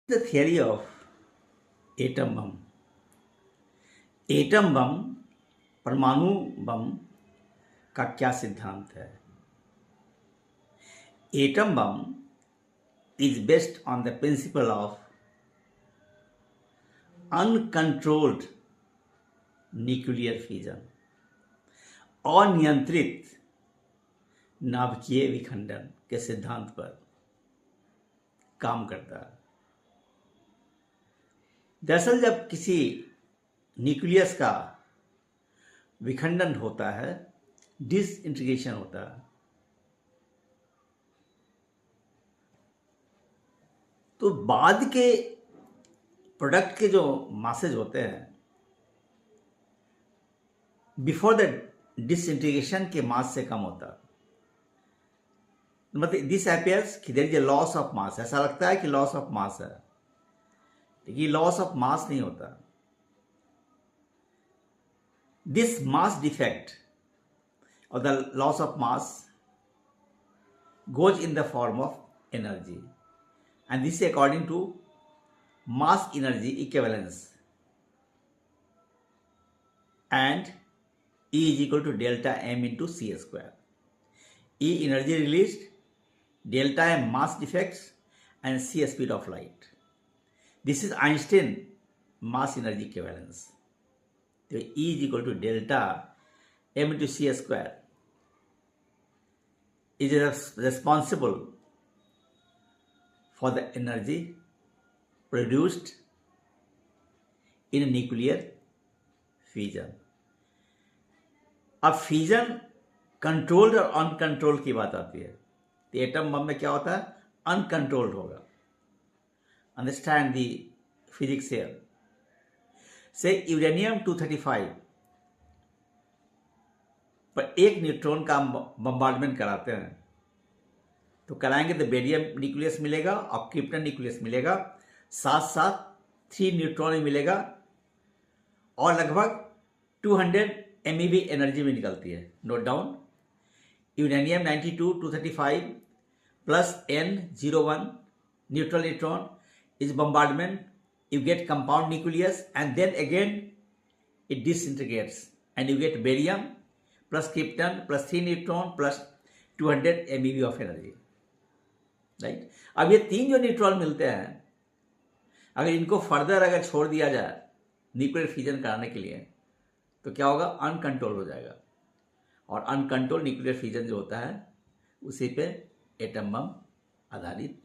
The theory of atom bomb. Atom bomb, परमाणु बम का क्या सिद्धांत है? Atom bomb is based on the principle of uncontrolled nuclear fission, अनियंत्रित नाभिकीय विखंडन के सिद्धांत पर काम करता है। दरअसल जब किसी न्यूक्लियस का विखंडन होता है, डिसइंटीग्रेशन होता है, तो बाद के प्रोडक्ट के जो मासेज होते हैं, बिफोर द डिसइंटीग्रेशन के मास से कम होता है। मतलब दिस अपीयर्स कि there is a loss of mass. ऐसा लगता है कि लॉस ऑफ मास है, लेकिन लॉस ऑफ मास नहीं होता। दिस मास डिफेक्ट और the loss of mass goes in the form of energy, and this is according to mass energy equivalence, and E is equal to delta m into c square. E energy released, delta m mass defects, and c speed of light. This is Einstein mass energy equivalence. So E is equal to delta m into c square is responsible for the energy produced in a nuclear fission. अब fusion controlled और uncontrolled की बात आती है, तो atom bomb में क्या होता है? अनकंट्रोल्ड होगा। Understand the physics here. से यूरेनियम 235 पर एक न्यूट्रॉन का बम्बार्डमेंट कराते हैं, तो कराएंगे तो बेरियम न्यूक्लियस मिलेगा और क्रिप्टन न्यूक्लियस मिलेगा, साथ साथ 3 न्यूट्रॉन मिलेगा, और लगभग 200 MeV एनर्जी में निकलती है। Note down, uranium 92 235 plus N01 neutral neutron is bombardment, you get compound nucleus, and then again it disintegrates and you get barium plus krypton plus 3 neutron plus 200 MeV of energy, right? अब ये 3 जो neutron मिलते हैं, अगर इनको further अगर छोड़ दिया जाए न्यूक्लियर फ्यूजन कराने के लिए, तो क्या होगा? अनकंट्रोल हो जाएगा, और अनकंट्रोल न्यूक्लियर फ्यूजन जो होता है उसी पे एटम बम आधारित